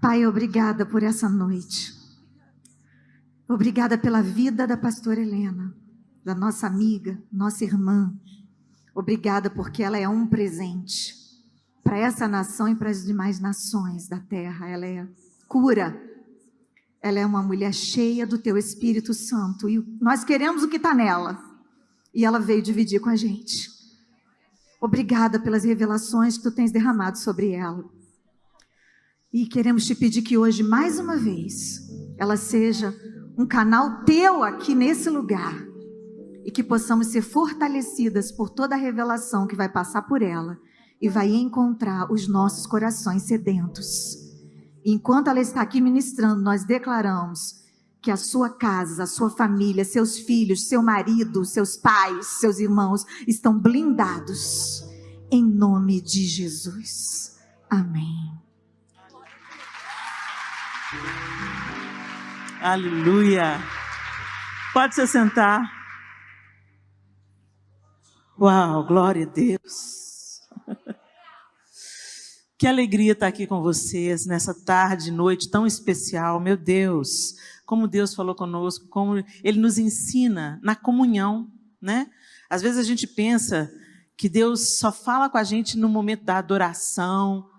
Pai, obrigada por essa noite. Obrigada pela vida da pastora Helena, da nossa amiga, nossa irmã. Obrigada porque ela é um presente para essa nação e para as demais nações da terra. Ela é cura. Ela é uma mulher cheia do teu Espírito Santo. E nós queremos o que está nela. E ela veio dividir com a gente. Obrigada pelas revelações que tu tens derramado sobre ela. E queremos te pedir que hoje, mais uma vez, ela seja um canal teu aqui nesse lugar. E que possamos ser fortalecidas por toda a revelação que vai passar por ela. E vai encontrar os nossos corações sedentos. Enquanto ela está aqui ministrando, nós declaramos que a sua casa, a sua família, seus filhos, seu marido, seus pais, seus irmãos estão blindados. Em nome de Jesus. Amém. Aleluia. Pode se sentar. Uau, glória a Deus. Que alegria estar aqui com vocês nessa tarde, noite tão especial. Meu Deus, como Deus falou conosco, como Ele nos ensina na comunhão, né? Às vezes a gente pensa que Deus só fala com a gente no momento da adoração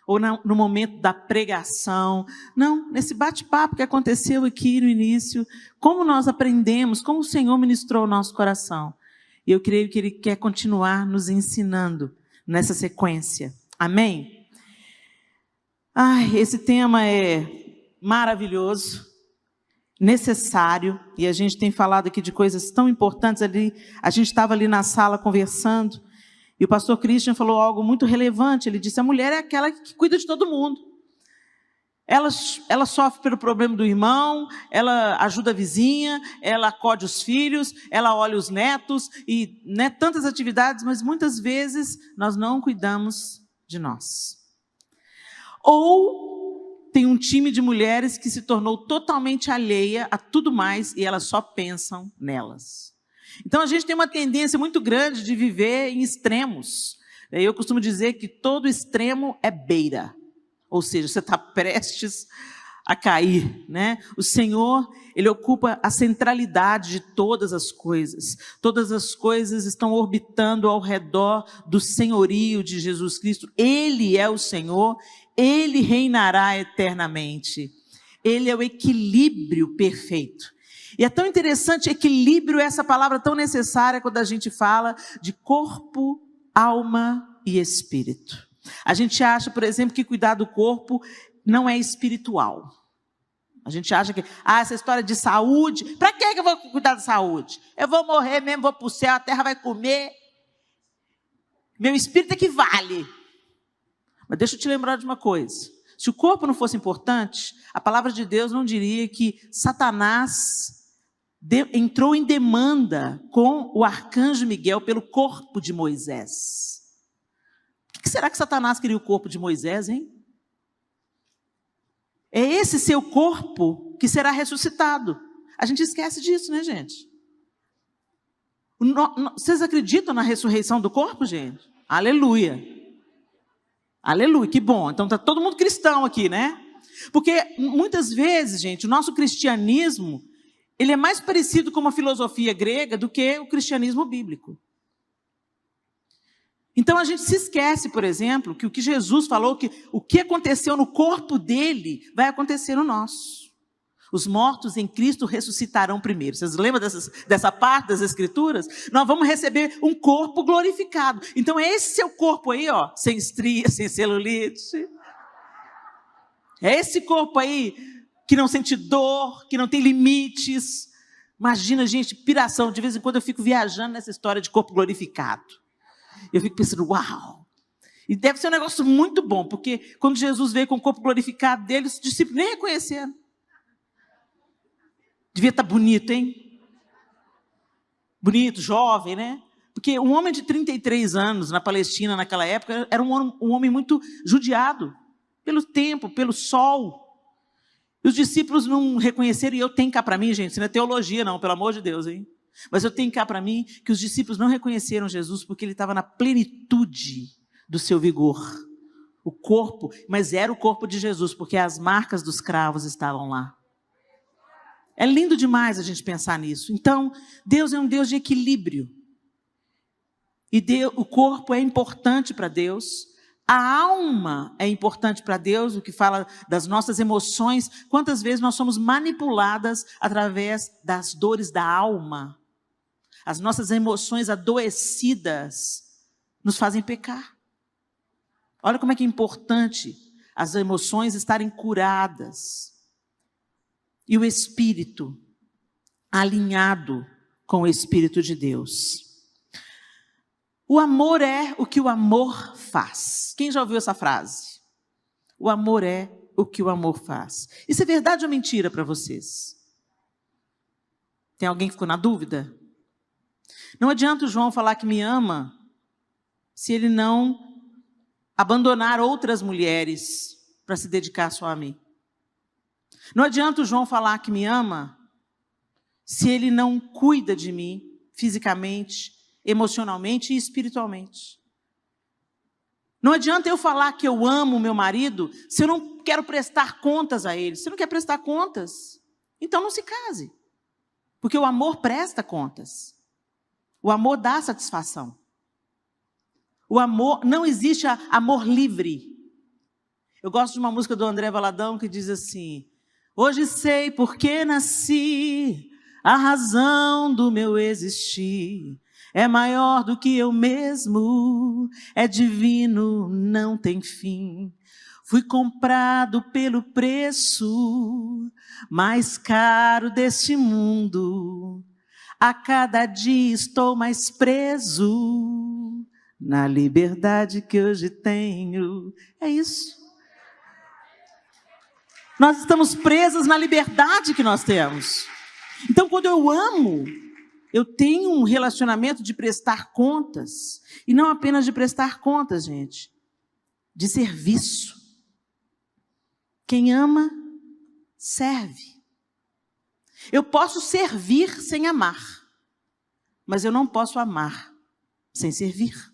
ou no momento da pregação. Não, nesse bate-papo que aconteceu aqui no início, como nós aprendemos, como o Senhor ministrou o nosso coração. E eu creio que Ele quer continuar nos ensinando nessa sequência. Amém? Ai, esse tema é maravilhoso, necessário, e a gente tem falado aqui de coisas tão importantes ali. A gente estava ali na sala conversando, e o pastor Christian falou algo muito relevante. Ele disse: a mulher é aquela que cuida de todo mundo. Ela sofre pelo problema do irmão, ela ajuda a vizinha, ela acode os filhos, ela olha os netos, e tantas atividades, mas muitas vezes nós não cuidamos de nós. Ou tem um time de mulheres que se tornou totalmente alheia a tudo mais e elas só pensam nelas. Então a gente tem uma tendência muito grande de viver em extremos. Eu costumo dizer que todo extremo é beira. Ou seja, você está prestes a cair, né? O Senhor, Ele ocupa a centralidade de todas as coisas. Todas as coisas estão orbitando ao redor do senhorio de Jesus Cristo. Ele é o Senhor, Ele reinará eternamente. Ele é o equilíbrio perfeito. E é tão interessante, equilíbrio, essa palavra tão necessária quando a gente fala de corpo, alma e espírito. A gente acha, por exemplo, que cuidar do corpo não é espiritual. A gente acha que, essa história de saúde, para que eu vou cuidar da saúde? Eu vou morrer mesmo, vou para o céu, a terra vai comer. Meu espírito é que vale. Mas deixa eu te lembrar de uma coisa. Se o corpo não fosse importante, a palavra de Deus não diria que Satanás entrou em demanda com o arcanjo Miguel pelo corpo de Moisés. Por que será que Satanás queria o corpo de Moisés, hein? É esse seu corpo que será ressuscitado. A gente esquece disso, né, gente? Vocês acreditam na ressurreição do corpo, gente? Aleluia. Aleluia, que bom. Então está todo mundo cristão aqui, né? Porque muitas vezes, gente, o nosso cristianismo, ele é mais parecido com uma filosofia grega do que o cristianismo bíblico. Então a gente se esquece, por exemplo, que o que Jesus falou, que o que aconteceu no corpo dele vai acontecer no nosso. Os mortos em Cristo ressuscitarão primeiro. Vocês lembram dessa parte das Escrituras? Nós vamos receber um corpo glorificado. Então é esse seu corpo aí, ó, sem estrias, sem celulite. É esse corpo aí que não sente dor, que não tem limites. Imagina, gente, piração. De vez em quando eu fico viajando nessa história de corpo glorificado. Eu fico pensando, uau! E deve ser um negócio muito bom, porque quando Jesus veio com o corpo glorificado dele, os discípulos nem reconheceram. Devia estar bonito, hein? Bonito, jovem, né? Porque um homem de 33 anos na Palestina naquela época era um homem muito judiado pelo tempo, pelo sol. E os discípulos não reconheceram, e eu tenho cá para mim, gente, isso não é teologia não, pelo amor de Deus, hein? Mas eu tenho cá para mim que os discípulos não reconheceram Jesus porque ele estava na plenitude do seu vigor. o corpo, mas era o corpo de Jesus, porque as marcas dos cravos estavam lá. É lindo demais a gente pensar nisso. Então, Deus é um Deus de equilíbrio. E o corpo é importante para Deus. A alma é importante para Deus, o que fala das nossas emoções. Quantas vezes nós somos manipuladas através das dores da alma? As nossas emoções adoecidas nos fazem pecar. Olha como é que é importante as emoções estarem curadas. E o espírito alinhado com o Espírito de Deus. O amor é o que o amor faz. Quem já ouviu essa frase? O amor é o que o amor faz. Isso é verdade ou mentira para vocês? Tem alguém que ficou na dúvida? Não adianta o João falar que me ama se ele não abandonar outras mulheres para se dedicar só a mim. Não adianta o João falar que me ama se ele não cuida de mim fisicamente, emocionalmente e espiritualmente. Não adianta eu falar que eu amo o meu marido se eu não quero prestar contas a ele. Se você não quer prestar contas, então não se case. Porque o amor presta contas. O amor dá satisfação. O amor, não existe amor livre. Eu gosto de uma música do André Valadão que diz assim: hoje sei por que nasci, a razão do meu existir é maior do que eu mesmo, é divino, não tem fim. Fui comprado pelo preço mais caro deste mundo. A cada dia estou mais preso na liberdade que hoje tenho. É isso. Nós estamos presos na liberdade que nós temos. Então, quando eu amo, eu tenho um relacionamento de prestar contas. E não apenas de prestar contas, gente. De serviço. Quem ama, serve. Eu posso servir sem amar. Mas eu não posso amar sem servir.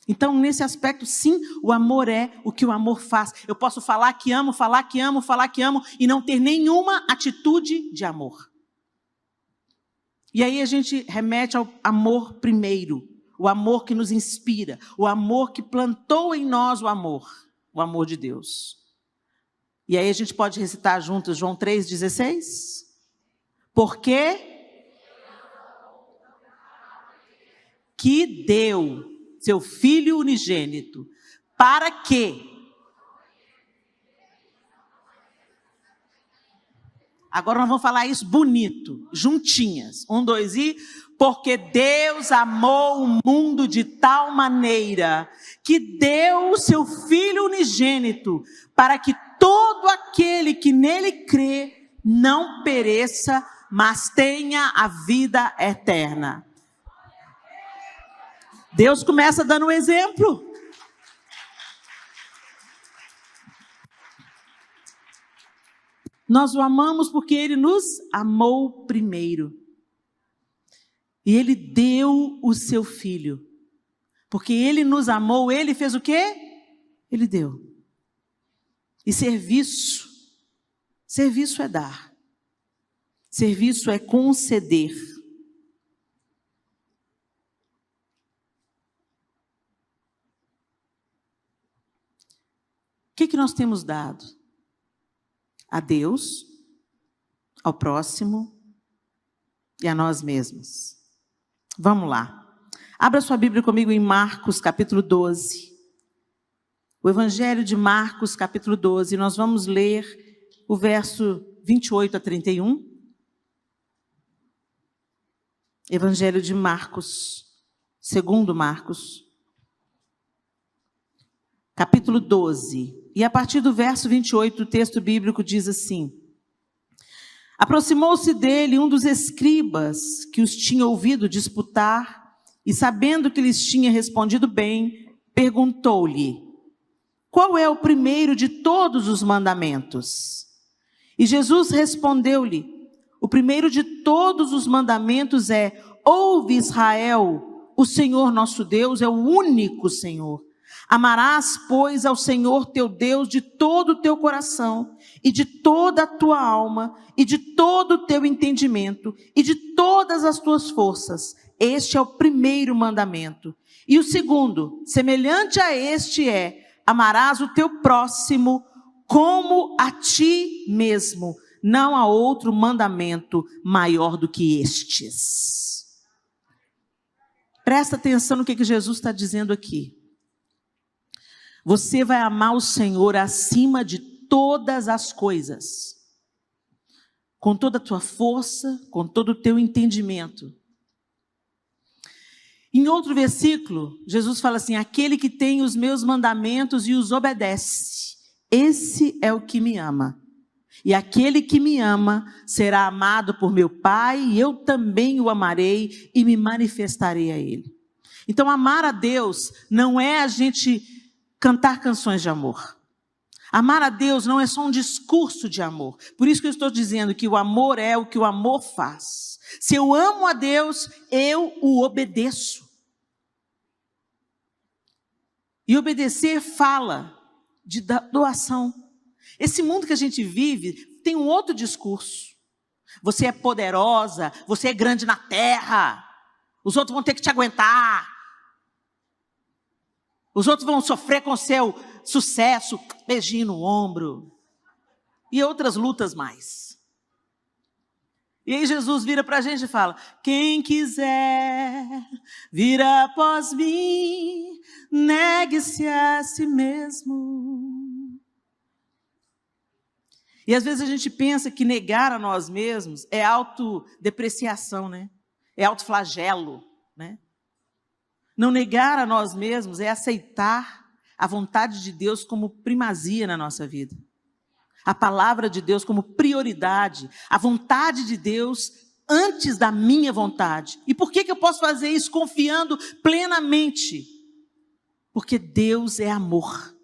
Então, nesse aspecto, sim, o amor é o que o amor faz. Eu posso falar que amo, falar que amo, falar que amo e não ter nenhuma atitude de amor. E aí a gente remete ao amor primeiro, o amor que nos inspira, o amor que plantou em nós o amor de Deus. E aí a gente pode recitar juntos João 3,16? Porque que deu seu Filho unigênito, para que... Agora nós vamos falar isso bonito, juntinhas. 1, 2 e... Porque Deus amou o mundo de tal maneira que deu o seu Filho unigênito, para que todo aquele que nele crê não pereça, mas tenha a vida eterna. Deus começa dando um exemplo. Nós o amamos porque Ele nos amou primeiro. E Ele deu o seu Filho. Porque Ele nos amou, Ele fez o quê? Ele deu. E serviço é dar. Serviço é conceder. O que nós temos dado? A Deus, ao próximo e a nós mesmos. Vamos lá. Abra sua Bíblia comigo em Marcos, capítulo 12. O Evangelho de Marcos, capítulo 12. Nós vamos ler o verso 28 a 31. Evangelho de Marcos, segundo Marcos, capítulo 12. E a partir do verso 28, o texto bíblico diz assim: aproximou-se dele um dos escribas que os tinha ouvido disputar, e sabendo que lhes tinha respondido bem, perguntou-lhe: qual é o primeiro de todos os mandamentos? E Jesus respondeu-lhe: o primeiro de todos os mandamentos é: ouve, Israel, o Senhor nosso Deus é o único Senhor. Amarás, pois, ao Senhor teu Deus de todo o teu coração, e de toda a tua alma, e de todo o teu entendimento, e de todas as tuas forças. Este é o primeiro mandamento. E o segundo, semelhante a este amarás o teu próximo como a ti mesmo. Não há outro mandamento maior do que estes. Presta atenção no que Jesus está dizendo aqui. Você vai amar o Senhor acima de todas as coisas, com toda a tua força, com todo o teu entendimento. Em outro versículo, Jesus fala assim: aquele que tem os meus mandamentos e os obedece, esse é o que me ama. E aquele que me ama será amado por meu Pai, e eu também o amarei e me manifestarei a ele. Então, amar a Deus não é a gente cantar canções de amor. Amar a Deus não é só um discurso de amor. Por isso que eu estou dizendo que o amor é o que o amor faz. Se eu amo a Deus, eu o obedeço. E obedecer fala de doação. Esse mundo que a gente vive tem um outro discurso. Você é poderosa, você é grande na terra, os outros vão ter que te aguentar. Os outros vão sofrer com o seu sucesso, beijinho no ombro. E outras lutas mais. E aí Jesus vira para a gente e fala: quem quiser vir após mim, negue-se a si mesmo. E às vezes a gente pensa que negar a nós mesmos é autodepreciação, né? É autoflagelo, né? Não negar a nós mesmos é aceitar a vontade de Deus como primazia na nossa vida. A palavra de Deus como prioridade. A vontade de Deus antes da minha vontade. E por que eu posso fazer isso confiando plenamente? Porque Deus é amor.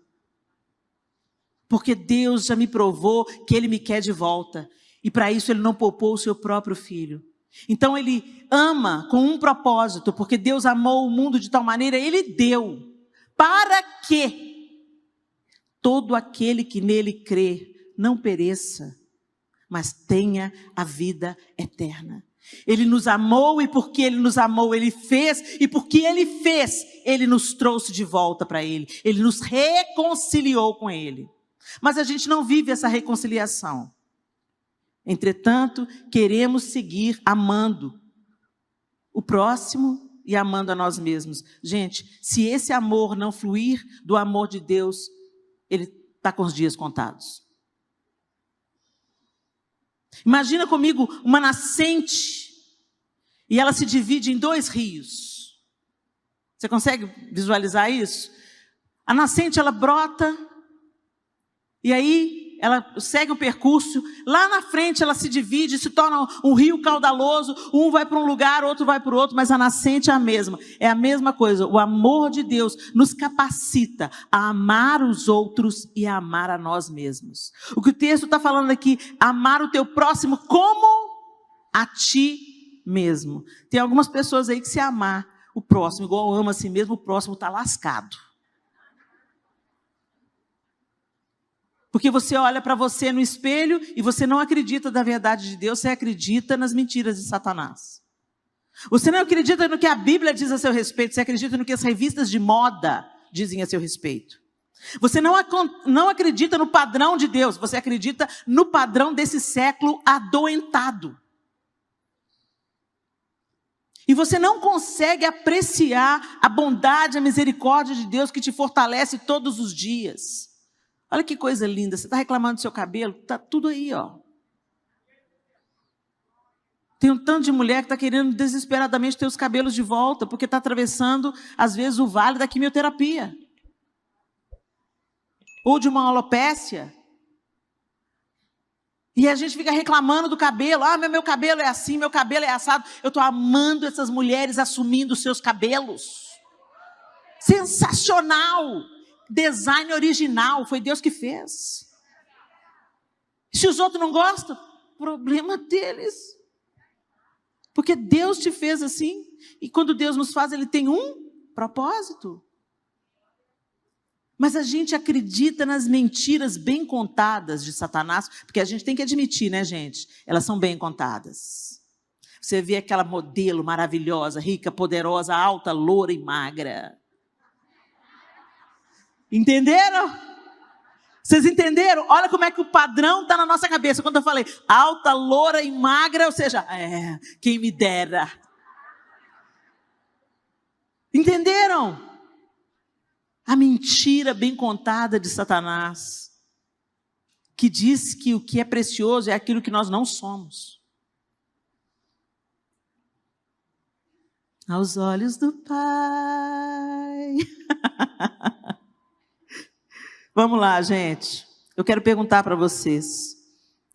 Porque Deus já me provou que Ele me quer de volta. E para isso Ele não poupou o seu próprio Filho. Então Ele ama com um propósito, porque Deus amou o mundo de tal maneira, Ele deu, para que todo aquele que nele crê não pereça, mas tenha a vida eterna. Ele nos amou, e porque Ele nos amou, Ele fez, e porque Ele fez, Ele nos trouxe de volta para Ele, Ele nos reconciliou com Ele. Mas a gente não vive essa reconciliação. Entretanto, queremos seguir amando o próximo e amando a nós mesmos. Gente, se esse amor não fluir do amor de Deus, ele está com os dias contados. Imagina comigo uma nascente e ela se divide em 2 rios. Você consegue visualizar isso? A nascente, ela brota e aí ela segue um percurso, lá na frente ela se divide, se torna um rio caudaloso, um vai para um lugar, outro vai para o outro, mas a nascente é a mesma coisa. O amor de Deus nos capacita a amar os outros e a amar a nós mesmos. O que o texto está falando aqui, amar o teu próximo como a ti mesmo. Tem algumas pessoas aí que se amar o próximo, igual ama a si mesmo, o próximo está lascado. Porque você olha para você no espelho e você não acredita na verdade de Deus, você acredita nas mentiras de Satanás. Você não acredita no que a Bíblia diz a seu respeito, você acredita no que as revistas de moda dizem a seu respeito. Você não acredita no padrão de Deus, você acredita no padrão desse século adoentado. E você não consegue apreciar a bondade, a misericórdia de Deus que te fortalece todos os dias. Olha que coisa linda, você está reclamando do seu cabelo? Está tudo aí, ó. Tem um tanto de mulher que está querendo desesperadamente ter os cabelos de volta, porque está atravessando, às vezes, o vale da quimioterapia. Ou de uma alopécia. E a gente fica reclamando do cabelo. Ah, meu cabelo é assim, meu cabelo é assado. Eu estou amando essas mulheres assumindo os seus cabelos. Sensacional! Design original, foi Deus que fez. Se os outros não gostam, problema deles. Porque Deus te fez assim, e quando Deus nos faz, Ele tem um propósito. Mas a gente acredita nas mentiras bem contadas de Satanás, porque a gente tem que admitir, né, gente? Elas são bem contadas. Você vê aquela modelo maravilhosa, rica, poderosa, alta, loura e magra. Entenderam? Vocês entenderam? Olha como é que o padrão está na nossa cabeça. Quando eu falei alta, loura e magra, ou seja, quem me dera. Entenderam? A mentira bem contada de Satanás, que diz que o que é precioso é aquilo que nós não somos. Aos olhos do Pai. Vamos lá, gente. Eu quero perguntar para vocês,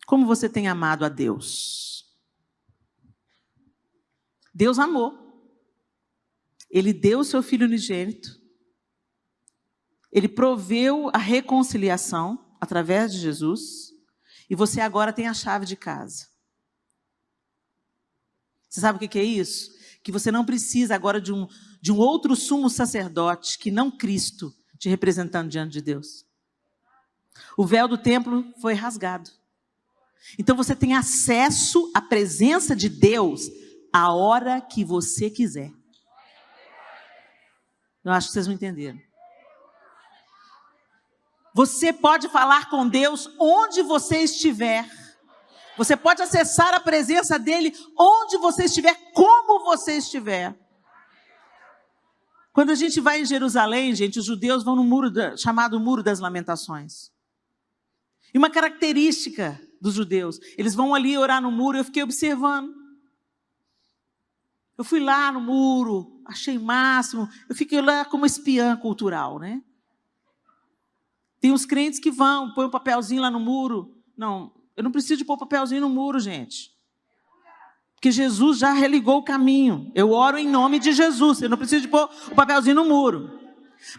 como você tem amado a Deus? Deus amou. Ele deu o seu Filho unigênito. Ele proveu a reconciliação através de Jesus. E você agora tem a chave de casa. Você sabe o que é isso? Que você não precisa agora de um outro sumo sacerdote, que não Cristo, te representando diante de Deus. O véu do templo foi rasgado. Então você tem acesso à presença de Deus a hora que você quiser. Eu acho que vocês não entenderam. Você pode falar com Deus onde você estiver. Você pode acessar a presença dele onde você estiver, como você estiver. Quando a gente vai em Jerusalém, gente, os judeus vão no muro chamado Muro das Lamentações. E uma característica dos judeus, eles vão ali orar no muro, eu fiquei observando. Eu fui lá no muro, achei máximo, eu fiquei lá como espiã cultural, né? Tem uns crentes que vão, põem um papelzinho lá no muro. Não, eu não preciso de pôr papelzinho no muro, gente. Porque Jesus já religou o caminho. Eu oro em nome de Jesus, eu não preciso de pôr o papelzinho no muro.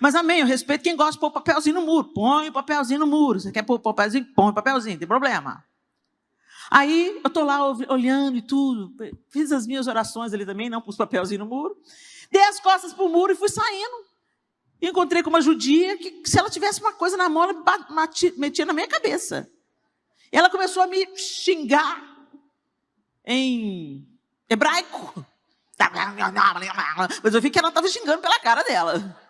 Mas amém, eu respeito quem gosta de pôr o papelzinho no muro. Põe o papelzinho no muro. Você quer pôr o papelzinho? Põe o papelzinho, não tem problema. Aí eu estou lá olhando e tudo. Fiz as minhas orações ali também, não pus papelzinho no muro. Dei as costas para o muro e fui saindo. E encontrei com uma judia que, se ela tivesse uma coisa na mão, ela metia na minha cabeça. E ela começou a me xingar em hebraico. Mas eu vi que ela estava xingando pela cara dela.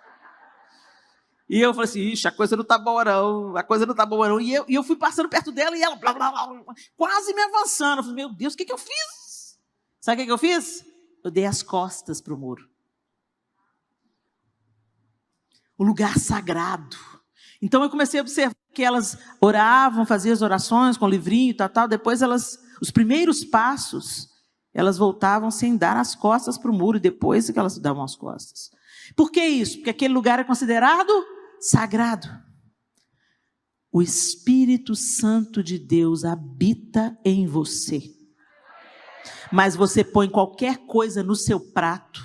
E eu falei assim, ixi, a coisa não está boa não, a coisa não está boa não. E eu fui passando perto dela e ela blá, blá, blá, quase me avançando. Eu falei, meu Deus, o que eu fiz? Sabe o que eu fiz? Eu dei as costas para o muro. O lugar sagrado. Então eu comecei a observar que elas oravam, faziam as orações com o livrinho e tal. Depois os primeiros passos, elas voltavam sem dar as costas para o muro, e depois que elas davam as costas. Por que isso? Porque aquele lugar é considerado sagrado. O Espírito Santo de Deus habita em você. Mas você põe qualquer coisa no seu prato,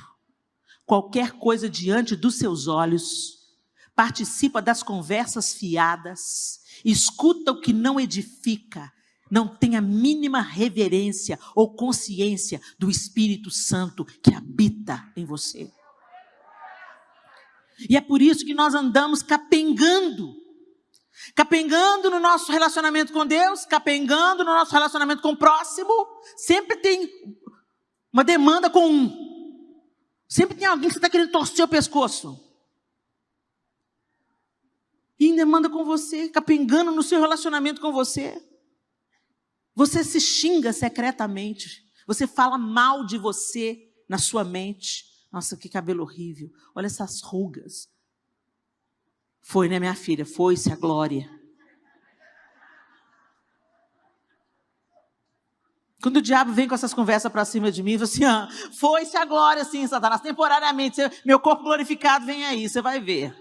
qualquer coisa diante dos seus olhos, participa das conversas fiadas, escuta o que não edifica, não tem a mínima reverência ou consciência do Espírito Santo que habita em você. E é por isso que nós andamos capengando no nosso relacionamento com Deus, capengando no nosso relacionamento com o próximo. Sempre tem uma demanda com um. Sempre tem alguém que está querendo torcer o pescoço. E em demanda com você, capengando no seu relacionamento com você. Você se xinga secretamente. Você fala mal de você na sua mente. Nossa, que cabelo horrível. Olha essas rugas. Foi, né, minha filha? Foi-se a glória. Quando o diabo vem com essas conversas para cima de mim, eu falo assim, foi-se a glória, sim, Satanás. Temporariamente, meu corpo glorificado vem aí, você vai ver.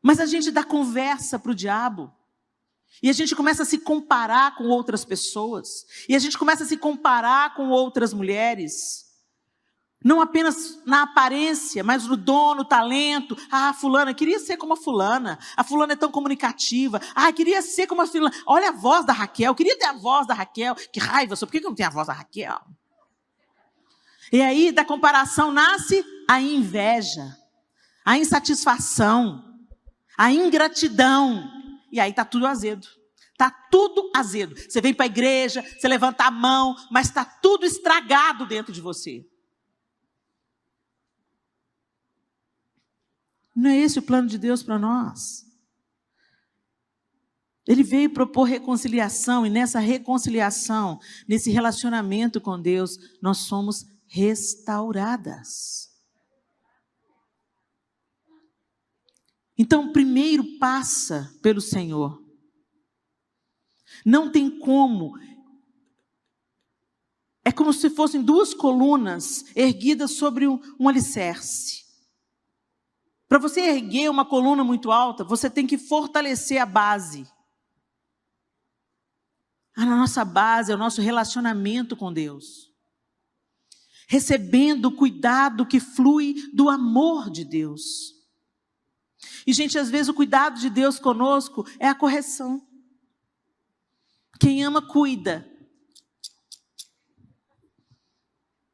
Mas a gente dá conversa para o diabo. E a gente começa a se comparar com outras pessoas. E a gente começa a se comparar com outras mulheres. Não apenas na aparência, mas no dom, no talento. Ah, fulana, queria ser como a fulana. A fulana é tão comunicativa. Ah, queria ser como a fulana. Olha a voz da Raquel. Queria ter a voz da Raquel. Que raiva, por que eu não tenho a voz da Raquel? E aí, da comparação, nasce a inveja. a insatisfação, a ingratidão. E aí está tudo azedo. Está tudo azedo. Você vem para a igreja, você levanta a mão, mas está tudo estragado dentro de você. Não é esse o plano de Deus para nós? Ele veio propor reconciliação, e nessa reconciliação, nesse relacionamento com Deus, nós somos restauradas. Então, primeiro passa pelo Senhor. Não tem como. É como se fossem duas colunas erguidas sobre um alicerce. Para você erguer uma coluna muito alta, você tem que fortalecer a base. A nossa base é o nosso relacionamento com Deus. Recebendo o cuidado que flui do amor de Deus. E, gente, às vezes o cuidado de Deus conosco é a correção. Quem ama, cuida.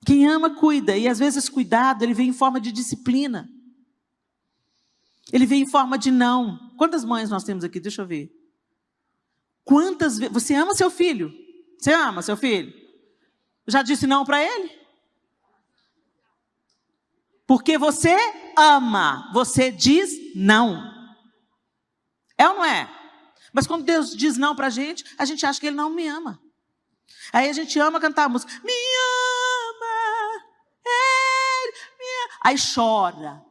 Quem ama, cuida. E às vezes esse cuidado, ele vem em forma de disciplina. Ele vem em forma de não. Quantas mães nós temos aqui? Deixa eu ver. Quantas vezes... Você ama seu filho? Você ama seu filho? Já disse não para ele? Porque você ama, você diz não. É ou não é? Mas quando Deus diz não para a gente acha que Ele não me ama. Aí a gente ama cantar a música. Me ama, Ele me ama. Aí chora.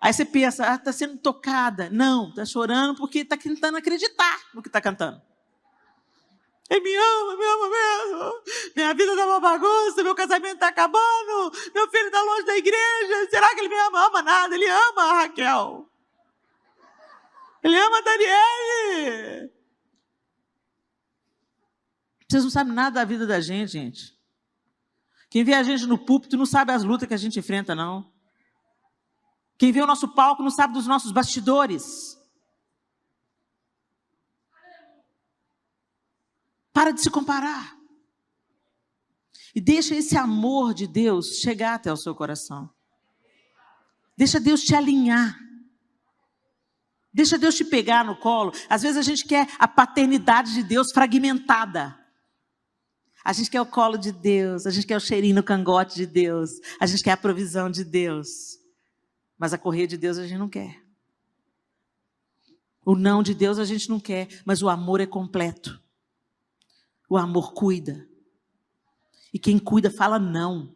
Aí você pensa, está sendo tocada. Não, está chorando porque está tentando acreditar no que está cantando. Ele me ama mesmo. Minha vida está uma bagunça, meu casamento está acabando, meu filho está longe da igreja. Será que ele me ama? Ama nada, ele ama a Raquel. Ele ama a Daniele. Vocês não sabem nada da vida da gente, gente. Quem vê a gente no púlpito não sabe as lutas que a gente enfrenta, não. Quem vê o nosso palco não sabe dos nossos bastidores. Para de se comparar. E deixa esse amor de Deus chegar até o seu coração. Deixa Deus te alinhar. Deixa Deus te pegar no colo. Às vezes a gente quer a paternidade de Deus fragmentada. A gente quer o colo de Deus, a gente quer o cheirinho no cangote de Deus, a gente quer a provisão de Deus. Mas a correia de Deus a gente não quer. O não de Deus a gente não quer, mas o amor é completo. O amor cuida. E quem cuida fala não.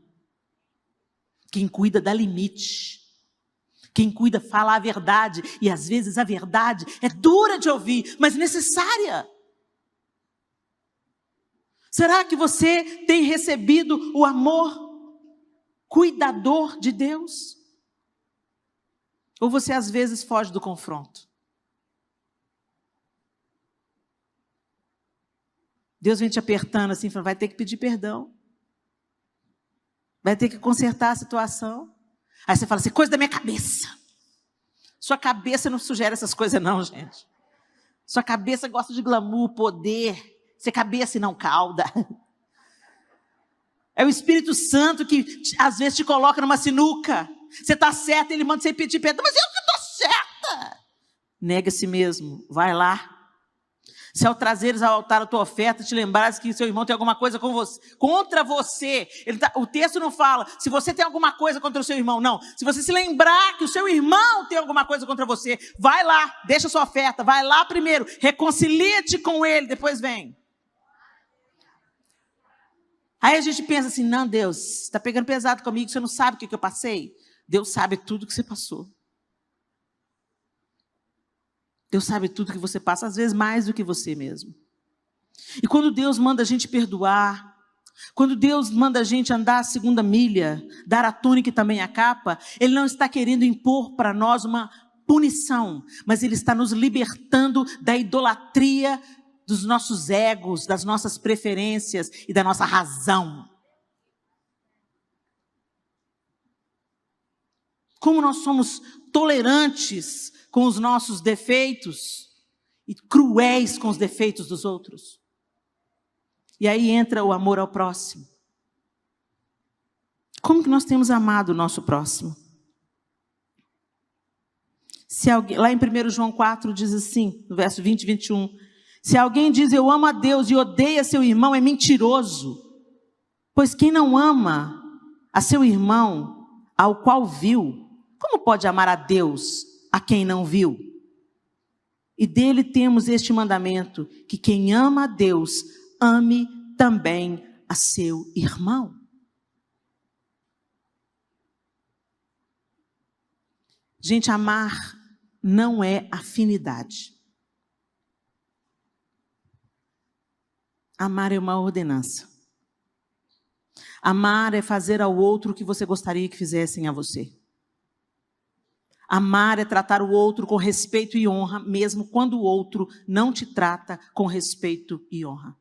Quem cuida dá limite. Quem cuida fala a verdade. E às vezes a verdade é dura de ouvir, mas necessária. Será que você tem recebido o amor cuidador de Deus? Ou você às vezes foge do confronto? Deus vem te apertando assim, falando, vai ter que pedir perdão. Vai ter que consertar a situação. Aí você fala assim, coisa da minha cabeça. Sua cabeça não sugere essas coisas não, gente. Sua cabeça gosta de glamour, poder. Você cabeça e não cauda. É o Espírito Santo que às vezes te coloca numa sinuca. Você está certa, ele manda você pedir perdão. Mas eu que estou certa. Nega a si mesmo, vai lá. Se ao trazeres ao altar a tua oferta, te lembrares que seu irmão tem alguma coisa com você, contra você. O texto não fala se você tem alguma coisa contra o seu irmão, não. Se você se lembrar que o seu irmão tem alguma coisa contra você, vai lá, deixa a sua oferta, vai lá primeiro, reconcilia-te com ele, depois vem. Aí a gente pensa assim, não, Deus, você está pegando pesado comigo, você não sabe o que eu passei? Deus sabe tudo que você passou. Deus sabe tudo que você passa, às vezes mais do que você mesmo. E quando Deus manda a gente perdoar, quando Deus manda a gente andar a segunda milha, dar a túnica e também a capa, Ele não está querendo impor para nós uma punição, mas Ele está nos libertando da idolatria dos nossos egos, das nossas preferências e da nossa razão. Como nós somos tolerantes com os nossos defeitos e cruéis com os defeitos dos outros. E aí entra o amor ao próximo. Como que nós temos amado o nosso próximo? Se alguém, lá em 1 João 4 diz assim, no verso 20 e 21, se alguém diz eu amo a Deus e odeia seu irmão, é mentiroso. Pois quem não ama a seu irmão, ao qual viu, como pode amar a Deus a quem não viu? E dele temos este mandamento, que quem ama a Deus, ame também a seu irmão. Gente, amar não é afinidade. Amar é uma ordenança. Amar é fazer ao outro o que você gostaria que fizessem a você. Amar é tratar o outro com respeito e honra, mesmo quando o outro não te trata com respeito e honra.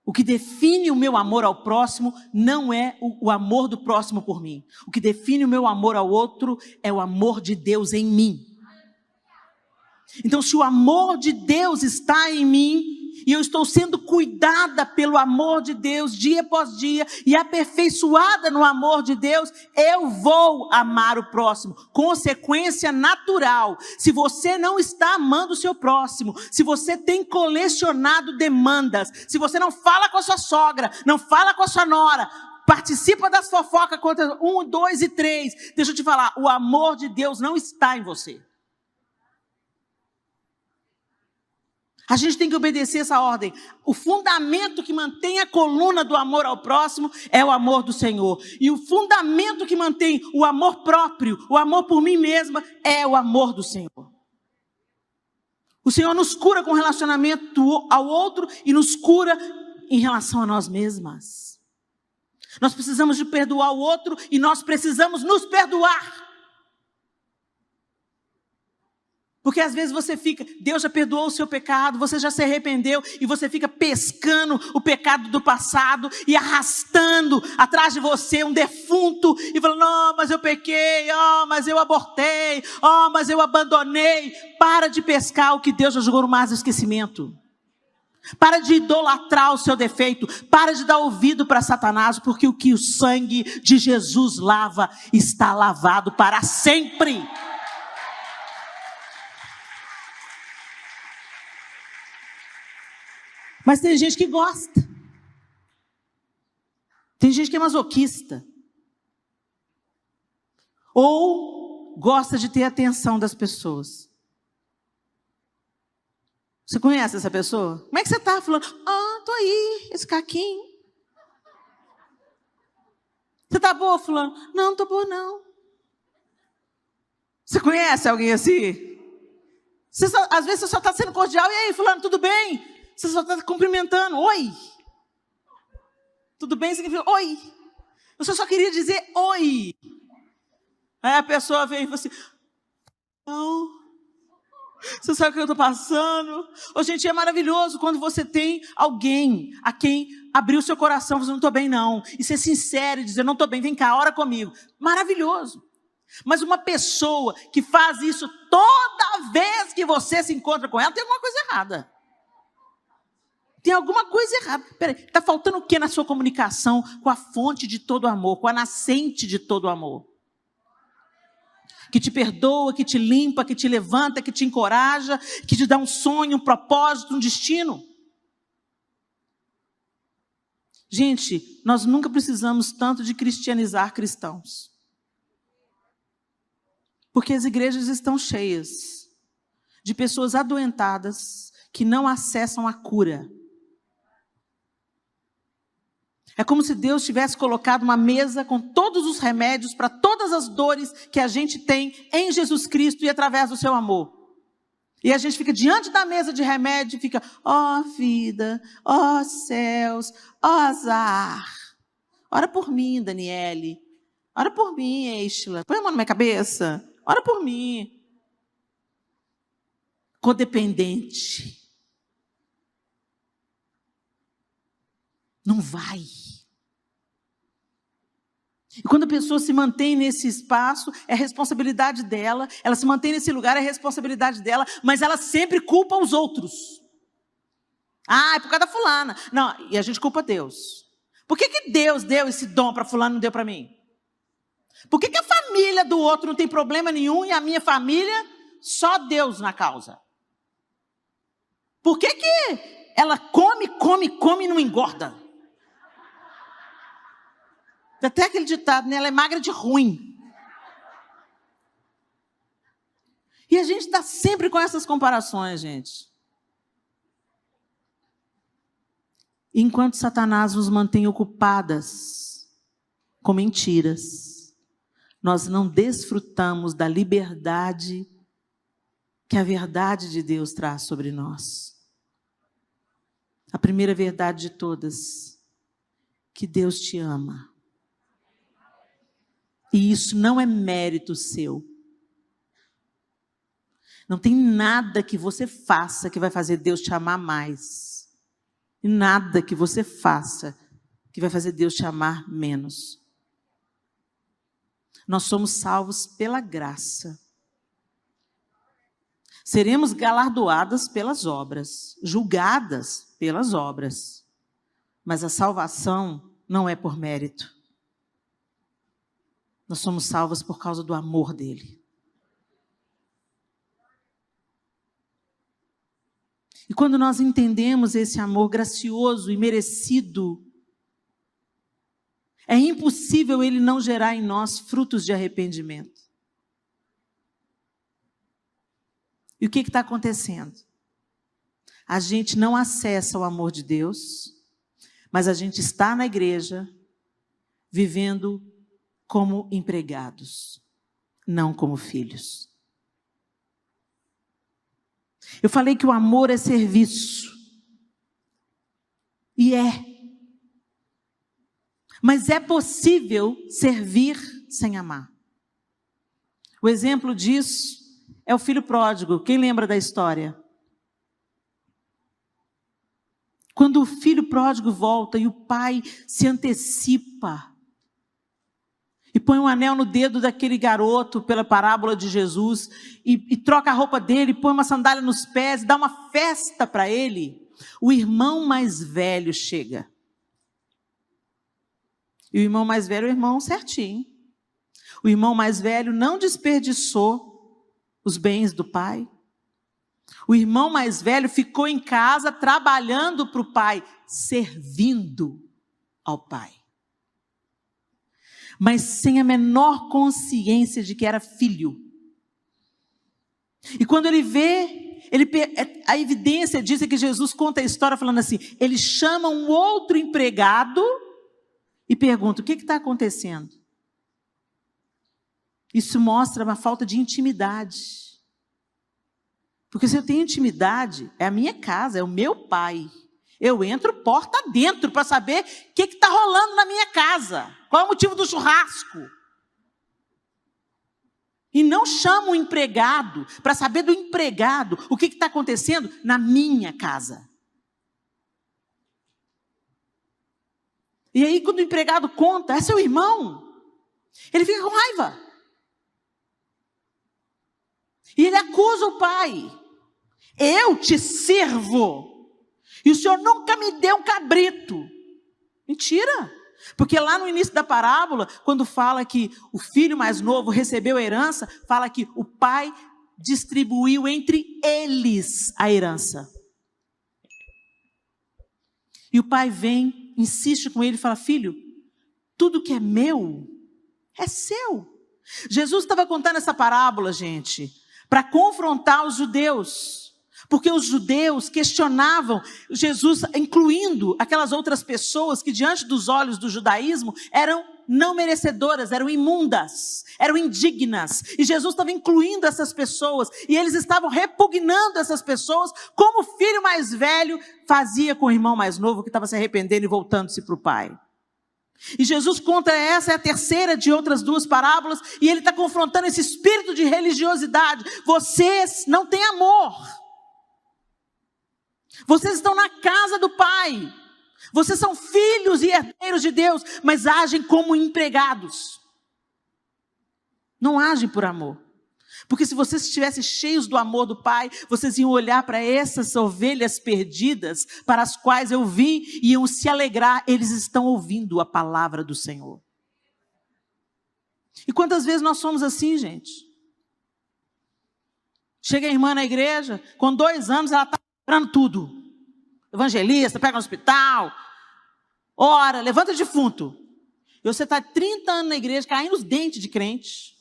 O que define o meu amor ao próximo não é o amor do próximo por mim. O que define o meu amor ao outro é o amor de Deus em mim. Então, se o amor de Deus está em mim, e eu estou sendo cuidada pelo amor de Deus, dia após dia, e aperfeiçoada no amor de Deus, eu vou amar o próximo. Consequência natural. Se você não está amando o seu próximo, se você tem colecionado demandas, se você não fala com a sua sogra, não fala com a sua nora, participa das fofocas contra 1, 2 e 3, deixa eu te falar, o amor de Deus não está em você. A gente tem que obedecer essa ordem. O fundamento que mantém a coluna do amor ao próximo é o amor do Senhor. E o fundamento que mantém o amor próprio, o amor por mim mesma, é o amor do Senhor. O Senhor nos cura com relacionamento ao outro e nos cura em relação a nós mesmas. Nós precisamos de perdoar o outro e nós precisamos nos perdoar. Porque às vezes você fica, Deus já perdoou o seu pecado, você já se arrependeu e você fica pescando o pecado do passado e arrastando atrás de você um defunto e falando, não, mas eu pequei, mas eu abortei, mas eu abandonei. Para de pescar o que Deus já jogou no mar do esquecimento. Para de idolatrar o seu defeito, para de dar ouvido para Satanás, porque o que o sangue de Jesus lava está lavado para sempre. Mas tem gente que gosta. Tem gente que é masoquista. Ou gosta de ter a atenção das pessoas. Você conhece essa pessoa? Como é que você está? Falando, tô aí, esse caquinho. Você está boa, fulano? Não estou boa, não. Você conhece alguém assim? Às vezes você só está sendo cordial. E aí, fulano, tudo bem? Você só está cumprimentando. Oi. Tudo bem? Significa oi. Você só queria dizer oi. Aí a pessoa vem e fala assim, não. Você sabe o que eu estou passando? Gente, é maravilhoso quando você tem alguém a quem abrir o seu coração, você não estou bem não. E ser sincero e dizer, não estou bem, vem cá, ora comigo. Maravilhoso. Mas uma pessoa que faz isso toda vez que você se encontra com ela, tem alguma coisa errada. Tem alguma coisa errada. Peraí, está faltando o que na sua comunicação com a fonte de todo amor, com a nascente de todo amor? Que te perdoa, que te limpa, que te levanta, que te encoraja, que te dá um sonho, um propósito, um destino. Gente, nós nunca precisamos tanto de cristianizar cristãos. Porque as igrejas estão cheias de pessoas adoentadas que não acessam a cura. É como se Deus tivesse colocado uma mesa com todos os remédios para todas as dores que a gente tem em Jesus Cristo e através do seu amor. E a gente fica diante da mesa de remédio e fica, vida, céus, azar. Ora por mim, Daniele. Ora por mim, Estela. Põe a mão na minha cabeça. Ora por mim. Codependente. Não vai. E quando a pessoa se mantém nesse espaço, é responsabilidade dela. Ela se mantém nesse lugar, é responsabilidade dela. Mas ela sempre culpa os outros. É por causa da fulana. Não, e a gente culpa Deus. Por que Deus deu esse dom para fulano e não deu para mim? Por que a família família do outro não tem problema nenhum e a minha família, só Deus na causa? Por que ela come e não engorda? Tem até aquele ditado, né? Ela é magra de ruim. E a gente está sempre com essas comparações, gente. Enquanto Satanás nos mantém ocupadas com mentiras, nós não desfrutamos da liberdade que a verdade de Deus traz sobre nós. A primeira verdade de todas, que Deus te ama. E isso não é mérito seu. Não tem nada que você faça que vai fazer Deus te amar mais. E nada que você faça que vai fazer Deus te amar menos. Nós somos salvos pela graça. Seremos galardoadas pelas obras, julgadas pelas obras. Mas a salvação não é por mérito. Nós somos salvos por causa do amor dele. E quando nós entendemos esse amor gracioso e merecido, é impossível ele não gerar em nós frutos de arrependimento. E o que está acontecendo? A gente não acessa o amor de Deus, mas a gente está na igreja vivendo como empregados, não como filhos. Eu falei que o amor é serviço. E é. Mas é possível servir sem amar. O exemplo disso é o filho pródigo. Quem lembra da história? Quando o filho pródigo volta e o pai se antecipa e põe um anel no dedo daquele garoto pela parábola de Jesus e troca a roupa dele, põe uma sandália nos pés, dá uma festa para ele, o irmão mais velho chega. E o irmão mais velho é o irmão certinho. O irmão mais velho não desperdiçou os bens do pai. O irmão mais velho ficou em casa trabalhando para o pai, servindo ao pai. Mas sem a menor consciência de que era filho. E quando ele vê, a evidência diz que Jesus conta a história falando assim, ele chama um outro empregado e pergunta, o que está acontecendo? Isso mostra uma falta de intimidade. Porque se eu tenho intimidade, é a minha casa, é o meu pai. Eu entro porta dentro para saber o que está rolando na minha casa. Qual é o motivo do churrasco? E não chamo o empregado para saber do empregado o que está acontecendo na minha casa. E aí quando o empregado conta, é seu irmão, ele fica com raiva. E ele acusa o pai. Eu te sirvo. E o senhor nunca me deu um cabrito. Mentira. Porque lá no início da parábola, quando fala que o filho mais novo recebeu a herança, fala que o pai distribuiu entre eles a herança. E o pai vem, insiste com ele e fala, filho, tudo que é meu é seu. Jesus estava contando essa parábola, gente, para confrontar os judeus. Porque os judeus questionavam Jesus, incluindo aquelas outras pessoas que diante dos olhos do judaísmo eram não merecedoras, eram imundas, eram indignas. E Jesus estava incluindo essas pessoas e eles estavam repugnando essas pessoas como o filho mais velho fazia com o irmão mais novo que estava se arrependendo e voltando-se para o pai. E Jesus conta, essa é a terceira de outras duas parábolas, e ele está confrontando esse espírito de religiosidade. Vocês não têm amor. Vocês estão na casa do Pai. Vocês são filhos e herdeiros de Deus, mas agem como empregados. Não agem por amor. Porque se vocês estivessem cheios do amor do Pai, vocês iam olhar para essas ovelhas perdidas, para as quais eu vim, e iam se alegrar. Eles estão ouvindo a palavra do Senhor. E quantas vezes nós somos assim, gente? Chega a irmã na igreja, com 2 anos ela está comprando tudo. Evangelista, pega no hospital, ora, levanta defunto. E você está 30 anos na igreja, caindo os dentes de crente.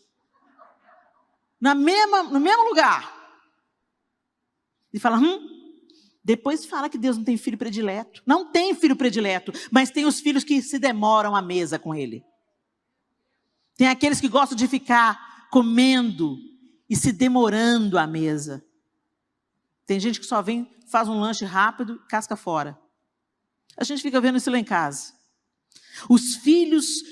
No mesmo lugar. E fala, depois fala que Deus não tem filho predileto. Não tem filho predileto, mas tem os filhos que se demoram à mesa com ele. Tem aqueles que gostam de ficar comendo e se demorando à mesa. Tem gente que só vem, faz um lanche rápido e casca fora. A gente fica vendo isso lá em casa. Os filhos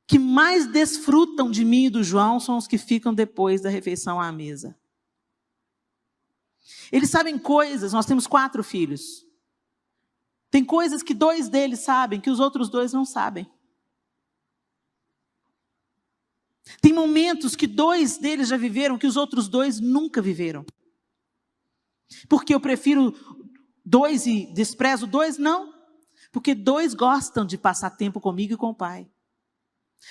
que mais desfrutam de mim e do João são os que ficam depois da refeição à mesa. Eles sabem coisas, nós temos 4 filhos. Tem coisas que 2 deles sabem, que os outros 2 não sabem. Tem momentos que 2 deles já viveram, que os outros 2 nunca viveram. Porque eu prefiro 2 e desprezo 2? Não. Porque 2 gostam de passar tempo comigo e com o pai.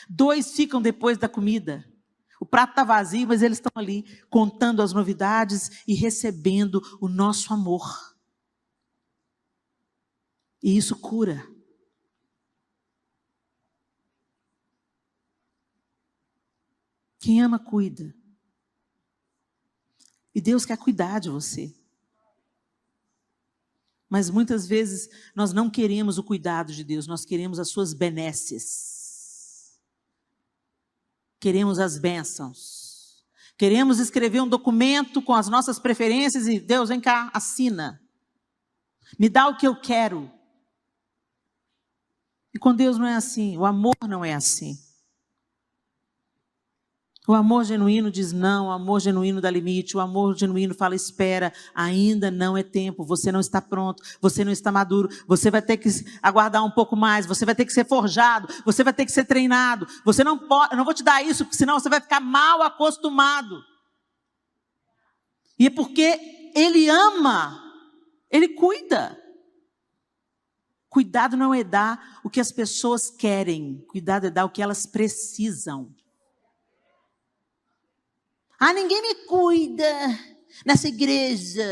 2 ficam depois da comida. O prato está vazio, mas eles estão ali contando as novidades e recebendo o nosso amor. E isso cura. Quem ama, cuida. E Deus quer cuidar de você. Mas muitas vezes nós não queremos o cuidado de Deus, nós queremos as suas benesses. Queremos as bênçãos. Queremos escrever um documento com as nossas preferências e Deus, vem cá, assina. Me dá o que eu quero. E com Deus não é assim, o amor não é assim. O amor genuíno diz não, o amor genuíno dá limite, o amor genuíno fala espera, ainda não é tempo, você não está pronto, você não está maduro, você vai ter que aguardar um pouco mais, você vai ter que ser forjado, você vai ter que ser treinado, você não pode, eu não vou te dar isso, porque senão você vai ficar mal acostumado. E é porque Ele ama, Ele cuida. Cuidado não é dar o que as pessoas querem, cuidado é dar o que elas precisam. Ninguém me cuida nessa igreja.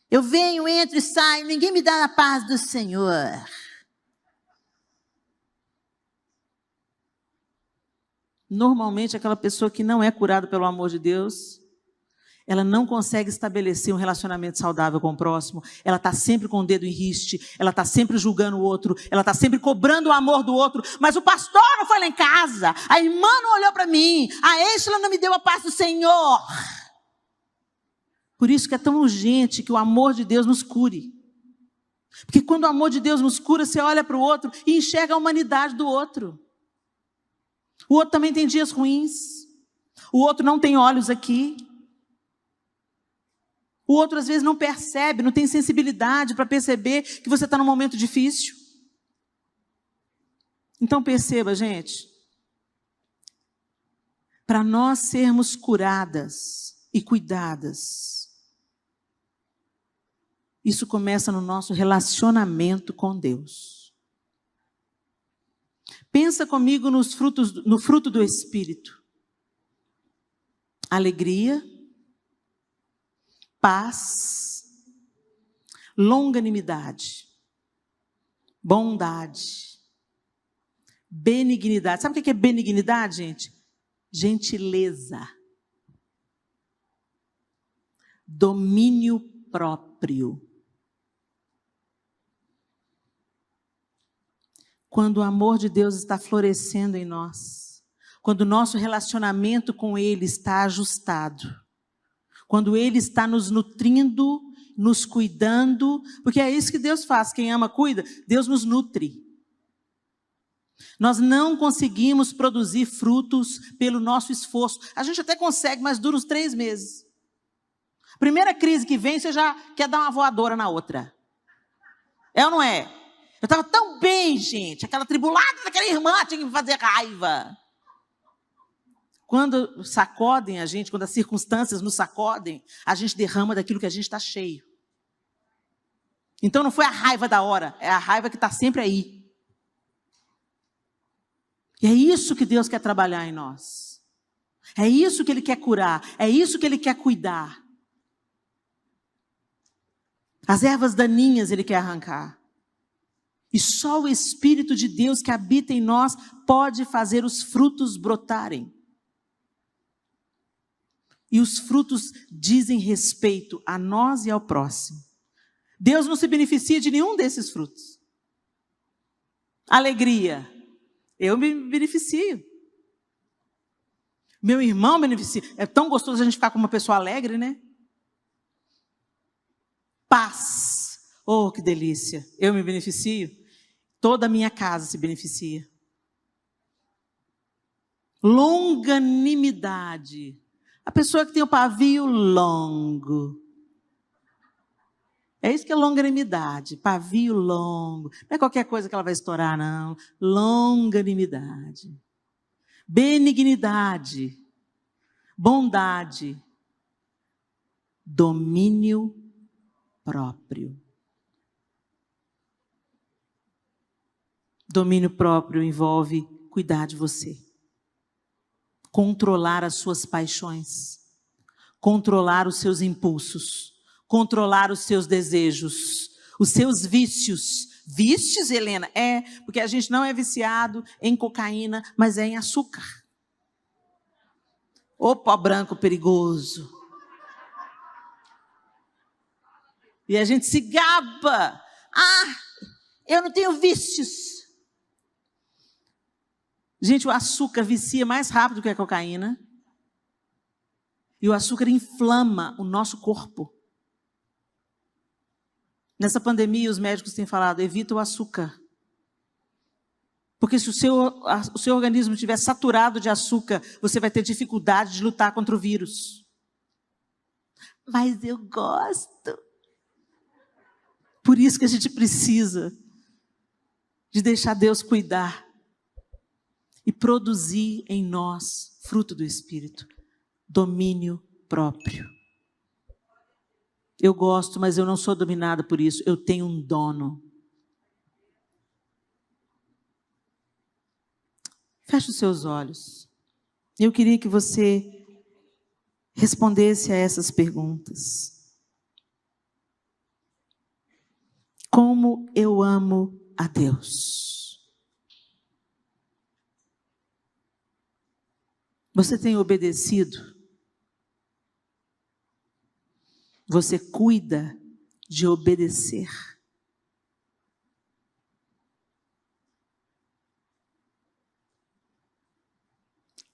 Eu venho, entro e saio, ninguém me dá a paz do Senhor. Normalmente, aquela pessoa que não é curada pelo amor de Deus, ela não consegue estabelecer um relacionamento saudável com o próximo, ela está sempre com o dedo em riste, ela está sempre julgando o outro, ela está sempre cobrando o amor do outro, mas o pastor não foi lá em casa, a irmã não olhou para mim, a Êxtila não me deu a paz do Senhor. Por isso que é tão urgente que o amor de Deus nos cure. Porque quando o amor de Deus nos cura, você olha para o outro e enxerga a humanidade do outro. O outro também tem dias ruins, o outro não tem olhos aqui. O outro às vezes não percebe, não tem sensibilidade para perceber que você está num momento difícil. Então perceba, gente, para nós sermos curadas e cuidadas, isso começa no nosso relacionamento com Deus. Pensa comigo no fruto do Espírito. Alegria, paz, longanimidade, bondade, benignidade. Sabe o que é benignidade, gente? Gentileza, domínio próprio. Quando o amor de Deus está florescendo em nós, quando o nosso relacionamento com Ele está ajustado, quando Ele está nos nutrindo, nos cuidando, porque é isso que Deus faz, quem ama cuida, Deus nos nutre. Nós não conseguimos produzir frutos pelo nosso esforço, a gente até consegue, mas dura uns 3 meses. Primeira crise que vem, você já quer dar uma voadora na outra. É ou não é? Eu estava tão bem, gente, aquela tribulada daquela irmã tinha que me fazer raiva. Quando sacodem a gente, quando as circunstâncias nos sacodem, a gente derrama daquilo que a gente está cheio. Então não foi a raiva da hora, é a raiva que está sempre aí. E é isso que Deus quer trabalhar em nós. É isso que Ele quer curar. É isso que Ele quer cuidar. As ervas daninhas Ele quer arrancar. E só o Espírito de Deus que habita em nós pode fazer os frutos brotarem. E os frutos dizem respeito a nós e ao próximo. Deus não se beneficia de nenhum desses frutos. Alegria, eu me beneficio. Meu irmão beneficia. É tão gostoso a gente ficar com uma pessoa alegre, né? Paz, oh, que delícia. Eu me beneficio. Toda a minha casa se beneficia. Longanimidade. A pessoa que tem o pavio longo. É isso que é longanimidade, pavio longo. Não é qualquer coisa que ela vai estourar, não. Longanimidade. Benignidade. Bondade. Domínio próprio. Domínio próprio envolve cuidar de você. Controlar as suas paixões. Controlar os seus impulsos. Controlar os seus desejos, os seus vícios. Vícios, Helena? É, porque a gente não é viciado em cocaína, mas é em açúcar. Ô pó branco perigoso. E a gente se gaba. Ah, eu não tenho vícios. Gente, o açúcar vicia mais rápido que a cocaína. E o açúcar inflama o nosso corpo. Nessa pandemia, os médicos têm falado, evita o açúcar. Porque se o seu organismo estiver saturado de açúcar, você vai ter dificuldade de lutar contra o vírus. Mas eu gosto. Por isso que a gente precisa de deixar Deus cuidar e produzir em nós fruto do Espírito, domínio próprio. Eu gosto, mas eu não sou dominada por isso. Eu tenho um dono. Feche os seus olhos. Eu queria que você respondesse a essas perguntas. Como eu amo a Deus? Você tem obedecido? Você cuida de obedecer.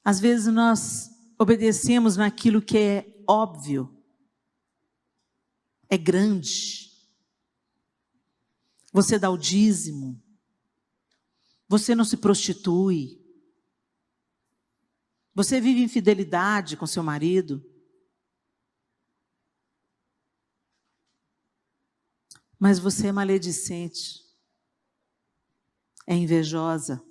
Às vezes nós obedecemos naquilo que é óbvio, é grande. Você dá o dízimo, você não se prostitui, você vive em fidelidade com seu marido. Mas você é maledicente, é invejosa,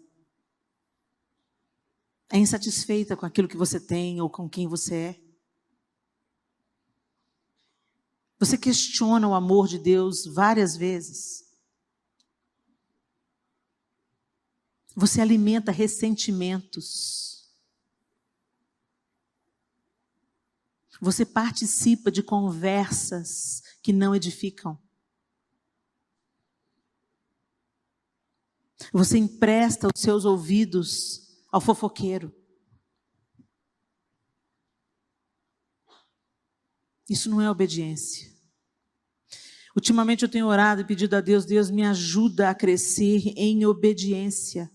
é insatisfeita com aquilo que você tem ou com quem você é. Você questiona o amor de Deus várias vezes. Você alimenta ressentimentos. Você participa de conversas que não edificam. Você empresta os seus ouvidos ao fofoqueiro. Isso não é obediência. Ultimamente eu tenho orado e pedido a Deus, Deus me ajuda a crescer em obediência.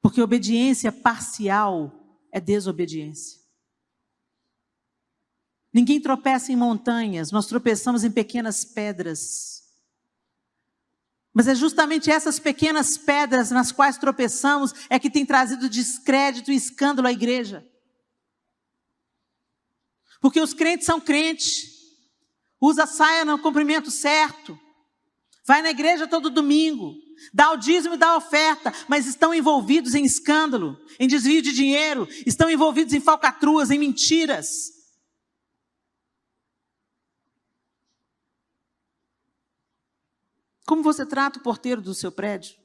Porque obediência parcial é desobediência. Ninguém tropeça em montanhas, nós tropeçamos em pequenas pedras. Mas é justamente essas pequenas pedras nas quais tropeçamos é que tem trazido descrédito e escândalo à igreja. Porque os crentes são crentes, usa a saia no comprimento certo, vai na igreja todo domingo, dá o dízimo e dá a oferta, mas estão envolvidos em escândalo, em desvio de dinheiro, estão envolvidos em falcatruas, em mentiras. Como você trata o porteiro do seu prédio?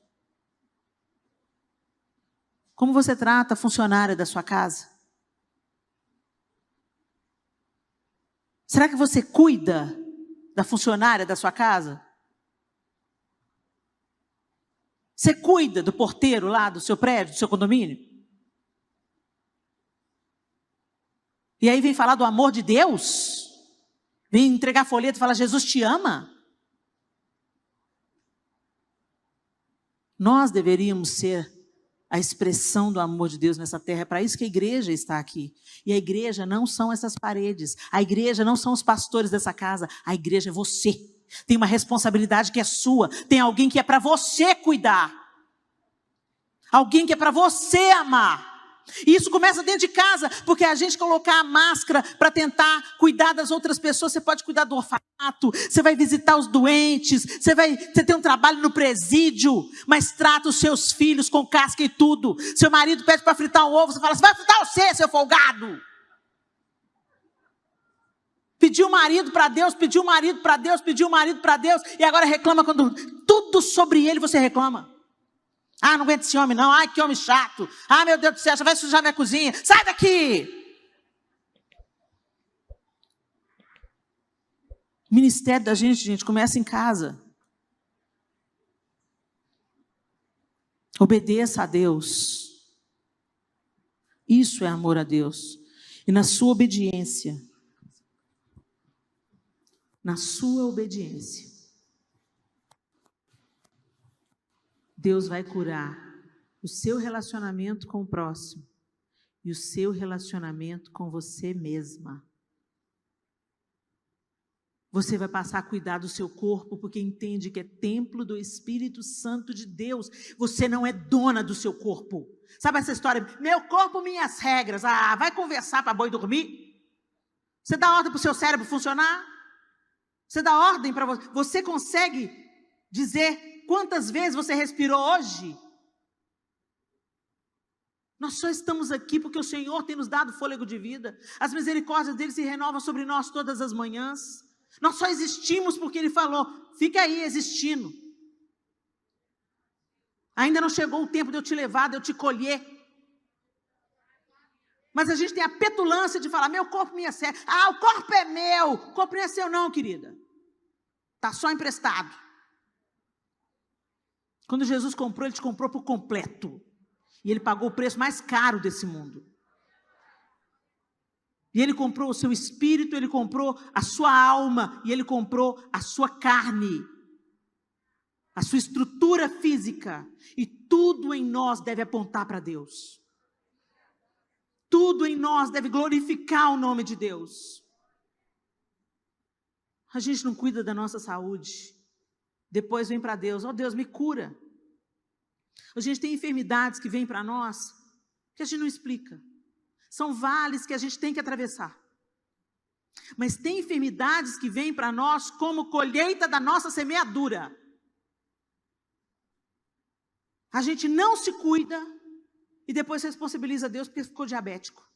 Como você trata a funcionária da sua casa? Será que você cuida da funcionária da sua casa? Você cuida do porteiro lá do seu prédio, do seu condomínio? E aí vem falar do amor de Deus? Vem entregar folheto e falar, Jesus te ama? Nós deveríamos ser a expressão do amor de Deus nessa terra. É para isso que a igreja está aqui. E a igreja não são essas paredes. A igreja não são os pastores dessa casa. A igreja é você. Tem uma responsabilidade que é sua. Tem alguém que é para você cuidar. Alguém que é para você amar. E isso começa dentro de casa, porque a gente colocar a máscara para tentar cuidar das outras pessoas. Você pode cuidar do orfanato, você vai visitar os doentes, você tem um trabalho no presídio, mas trata os seus filhos com casca e tudo. Seu marido pede para fritar um ovo, você fala, você vai fritar você, seu folgado. Pediu o marido para Deus, pediu o marido para Deus, pediu o marido para Deus, e agora reclama quando tudo sobre ele você reclama. Ah, não aguento esse homem não. Ai, que homem chato. Ah, meu Deus do céu, você vai sujar minha cozinha. Sai daqui! O ministério da gente, começa em casa. Obedeça a Deus. Isso é amor a Deus. E na sua obediência, Deus vai curar o seu relacionamento com o próximo e o seu relacionamento com você mesma. Você vai passar a cuidar do seu corpo, porque entende que é templo do Espírito Santo de Deus. Você não é dona do seu corpo. Sabe essa história? Meu corpo, minhas regras. Ah, vai conversar para boi dormir? Você dá ordem para o seu cérebro funcionar? Você dá ordem para você? Você consegue dizer quantas vezes você respirou hoje? Nós só estamos aqui porque o Senhor tem nos dado fôlego de vida. As misericórdias dele se renovam sobre nós todas as manhãs. Nós só existimos porque ele falou, fica aí existindo. Ainda não chegou o tempo de eu te levar, de eu te colher. Mas a gente tem a petulância de falar, meu corpo, minha série. Ah, o corpo é meu. O corpo não é seu não, querida. Está só emprestado. Quando Jesus comprou, ele te comprou por completo. E ele pagou o preço mais caro desse mundo. E ele comprou o seu espírito, ele comprou a sua alma, e ele comprou a sua carne, a sua estrutura física. E tudo em nós deve apontar para Deus. Tudo em nós deve glorificar o nome de Deus. A gente não cuida da nossa saúde. Depois vem para Deus, ó Deus, me cura. A gente tem enfermidades que vêm para nós, que a gente não explica. São vales que a gente tem que atravessar. Mas tem enfermidades que vêm para nós como colheita da nossa semeadura. A gente não se cuida e depois responsabiliza Deus porque ficou diabético.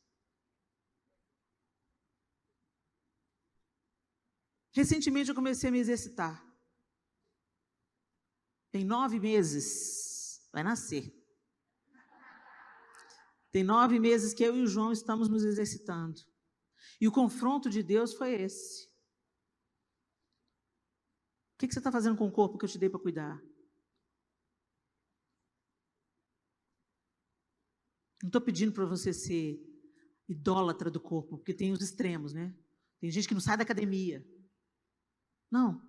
Recentemente eu comecei a me exercitar. Tem 9 meses, vai nascer. Tem 9 meses que eu e o João estamos nos exercitando. E o confronto de Deus foi esse. O que você está fazendo com o corpo que eu te dei para cuidar? Não estou pedindo para você ser idólatra do corpo, porque tem os extremos, né? Tem gente que não sai da academia. Não.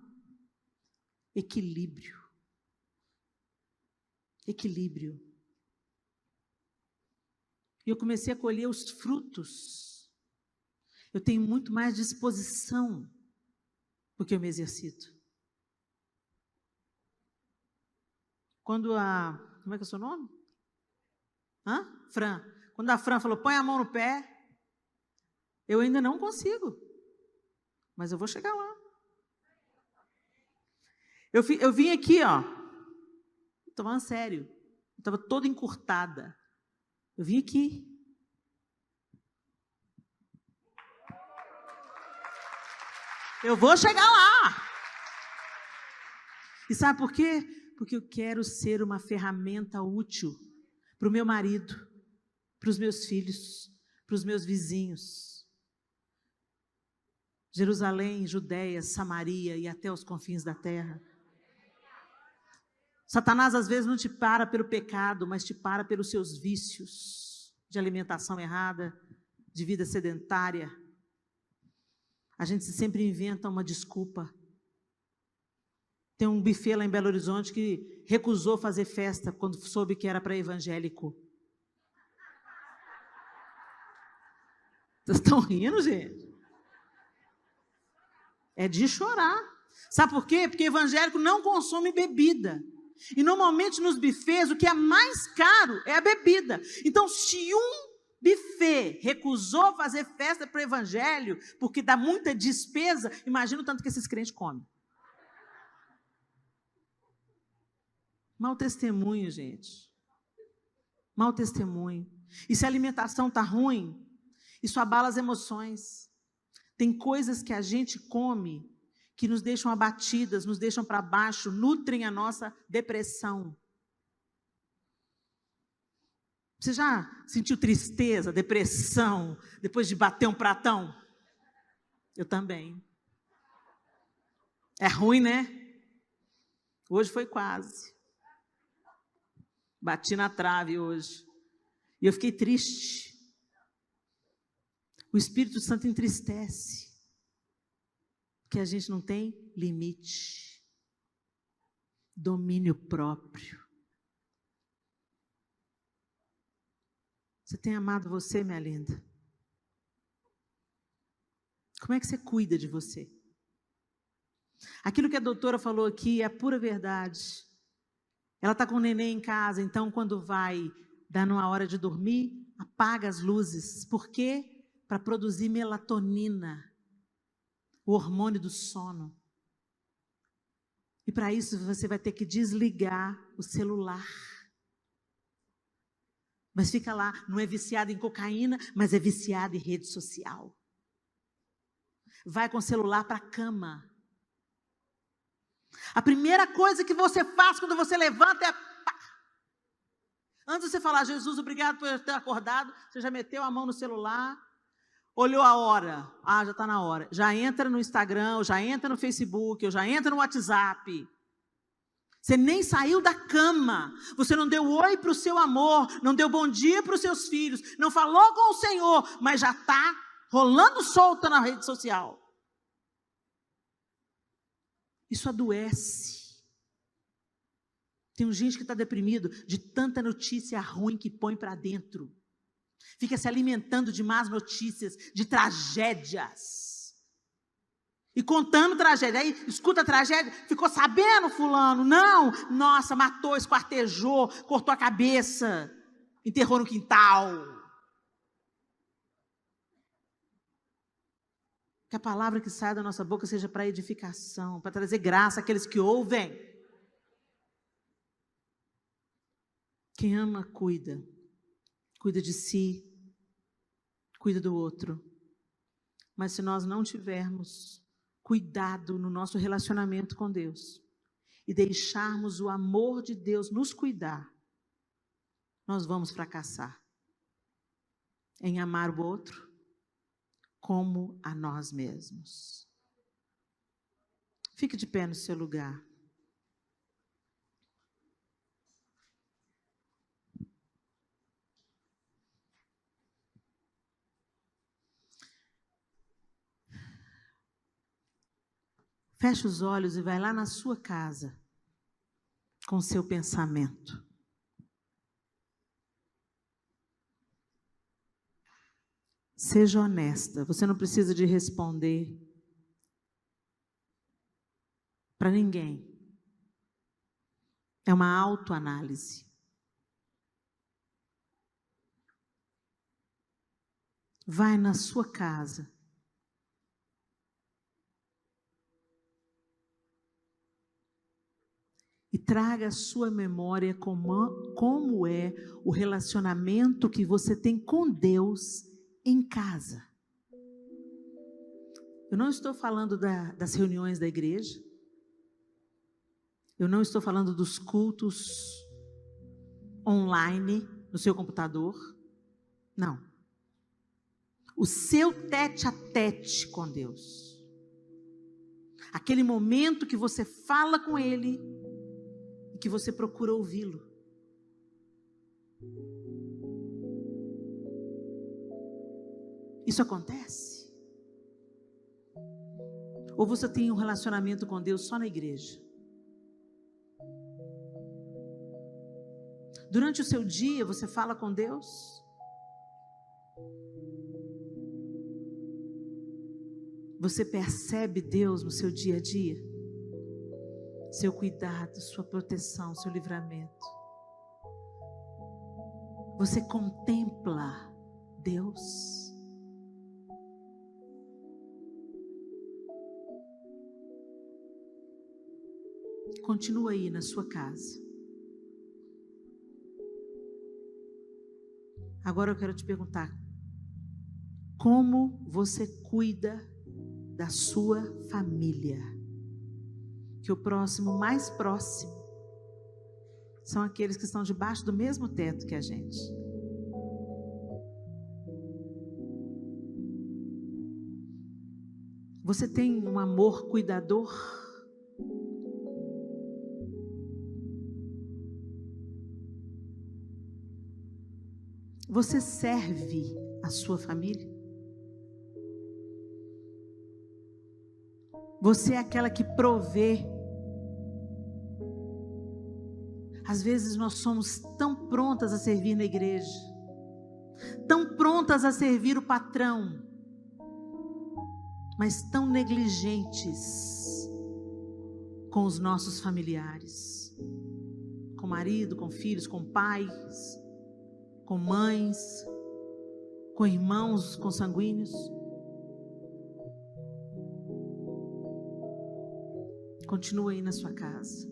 Equilíbrio. Equilíbrio. E eu comecei a colher os frutos. Eu tenho muito mais disposição porque eu me exercito. Quando como é que é o seu nome? Fran. Quando a Fran falou, põe a mão no pé, eu ainda não consigo. Mas eu vou chegar lá. Eu vim aqui, estou falando sério. Eu estava toda encurtada. Eu vim aqui. Eu vou chegar lá. E sabe por quê? Porque eu quero ser uma ferramenta útil para o meu marido, para os meus filhos, para os meus vizinhos. Jerusalém, Judéia, Samaria e até os confins da terra. Satanás às vezes não te para pelo pecado, mas te para pelos seus vícios de alimentação errada, de vida sedentária. A gente sempre inventa uma desculpa. Tem um buffet lá em Belo Horizonte que recusou fazer festa quando soube que era para evangélico. Vocês estão rindo, gente? É de chorar. Sabe por quê? Porque evangélico não consome bebida. E normalmente nos buffets o que é mais caro é a bebida. Então, se um buffet recusou fazer festa para o evangelho, porque dá muita despesa, imagina o tanto que esses crentes comem. Mau testemunho, gente. Mau testemunho. E se a alimentação está ruim, isso abala as emoções. Tem coisas que a gente come que nos deixam abatidas, nos deixam para baixo, nutrem a nossa depressão. Você já sentiu tristeza, depressão, depois de bater um pratão? Eu também. É ruim, né? Hoje foi quase. Bati na trave hoje. E eu fiquei triste. O Espírito Santo entristece. Porque a gente não tem limite. Domínio próprio. Você tem amado você, minha linda? Como é que você cuida de você? Aquilo que a doutora falou aqui é a pura verdade. Ela está com o neném em casa, então quando vai dar numa hora de dormir, apaga as luzes. Por quê? Para produzir melatonina, o hormônio do sono. E para isso você vai ter que desligar o celular. Mas fica lá, não é viciado em cocaína, mas é viciado em rede social. Vai com o celular para a cama. A primeira coisa que você faz quando você levanta é... pá. Antes de você falar, Jesus, obrigado por eu ter acordado, você já meteu a mão no celular, olhou a hora, já está na hora. Já entra no Instagram, já entra no Facebook, já entra no WhatsApp. Você nem saiu da cama, você não deu oi para o seu amor, não deu bom dia para os seus filhos, não falou com o Senhor, mas já está rolando solta na rede social. Isso adoece. Tem gente que está deprimido de tanta notícia ruim que põe para dentro. Fica se alimentando de más notícias, de tragédias. E contando tragédia. Aí escuta a tragédia, ficou sabendo fulano? Não, nossa, matou, esquartejou, cortou a cabeça, enterrou no quintal. Que a palavra que sai da nossa boca seja para edificação, para trazer graça àqueles que ouvem. Quem ama, cuida. Cuida de si, cuida do outro. Mas se nós não tivermos cuidado no nosso relacionamento com Deus e deixarmos o amor de Deus nos cuidar, nós vamos fracassar em amar o outro como a nós mesmos. Fique de pé no seu lugar. Feche os olhos e vai lá na sua casa com o seu pensamento. Seja honesta, você não precisa de responder para ninguém. É uma autoanálise. Vai na sua casa. E traga à sua memória como é o relacionamento que você tem com Deus em casa. Eu não estou falando das reuniões da igreja. Eu não estou falando dos cultos online no seu computador. Não. O seu tete-a-tete com Deus. Aquele momento que você fala com Ele e que você procura ouvi-lo. Isso acontece? Ou você tem um relacionamento com Deus só na igreja? Durante o seu dia você fala com Deus? Você percebe Deus no seu dia a dia? Seu cuidado, sua proteção, seu livramento. Você contempla Deus? Continua aí na sua casa. Agora eu quero te perguntar: como você cuida da sua família? Que o próximo, mais próximo, são aqueles que estão debaixo do mesmo teto que a gente. Você tem um amor cuidador? Você serve a sua família? Você é aquela que provê. Às vezes nós somos tão prontas a servir na igreja, tão prontas a servir o patrão, mas tão negligentes com os nossos familiares, com marido, com filhos, com pais, com mães, com irmãos consanguíneos. Continua aí na sua casa.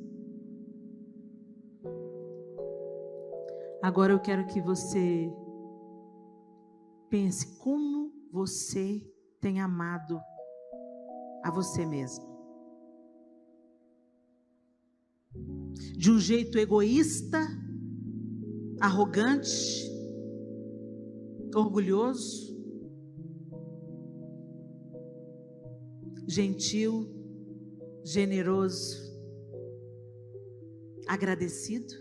Agora eu quero que você pense como você tem amado a você mesmo. De um jeito egoísta, arrogante, orgulhoso, gentil, generoso, agradecido,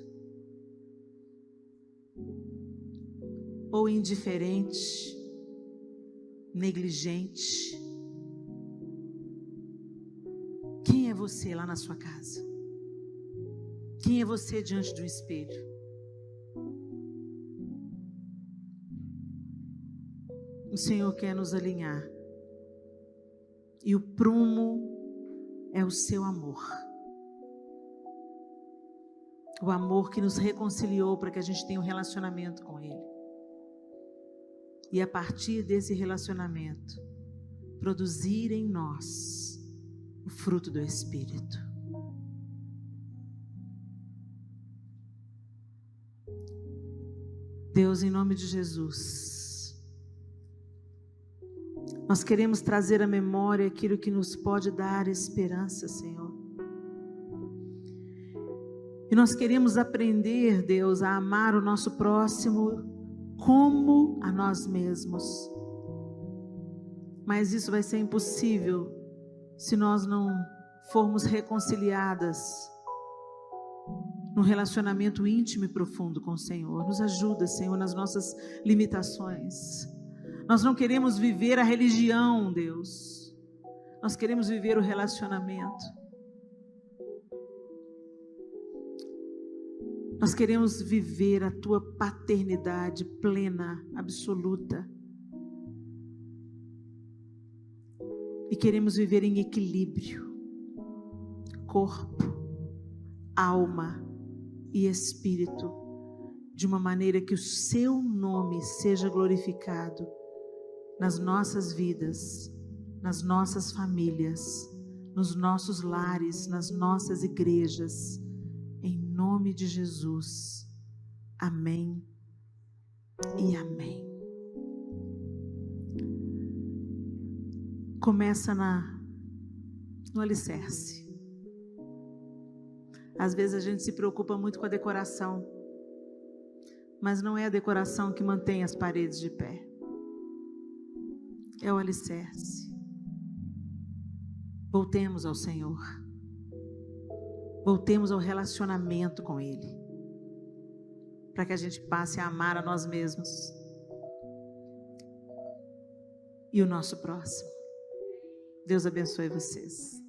ou indiferente, negligente? Quem é você lá na sua casa? Quem é você diante do espelho? O Senhor quer nos alinhar. E o prumo é o seu amor. O amor que nos reconciliou para que a gente tenha um relacionamento com Ele. E a partir desse relacionamento, produzir em nós o fruto do Espírito. Deus, em nome de Jesus, nós queremos trazer à memória aquilo que nos pode dar esperança, Senhor. E nós queremos aprender, Deus, a amar o nosso próximo como a nós mesmos. Mas isso vai ser impossível se nós não formos reconciliadas num relacionamento íntimo e profundo com o Senhor. Nos ajuda, Senhor, nas nossas limitações. Nós não queremos viver a religião, Deus. Nós queremos viver o relacionamento. Nós queremos viver a Tua paternidade plena, absoluta. E queremos viver em equilíbrio. Corpo, alma e espírito. De uma maneira que o Seu nome seja glorificado nas nossas vidas, nas nossas famílias, nos nossos lares, nas nossas igrejas, em nome de Jesus. Amém e amém. Começa no alicerce. Às vezes a gente se preocupa muito com a decoração, mas não é a decoração que mantém as paredes de pé. É o alicerce. Voltemos ao Senhor. Voltemos ao relacionamento com Ele, para que a gente passe a amar a nós mesmos e o nosso próximo. Deus abençoe vocês.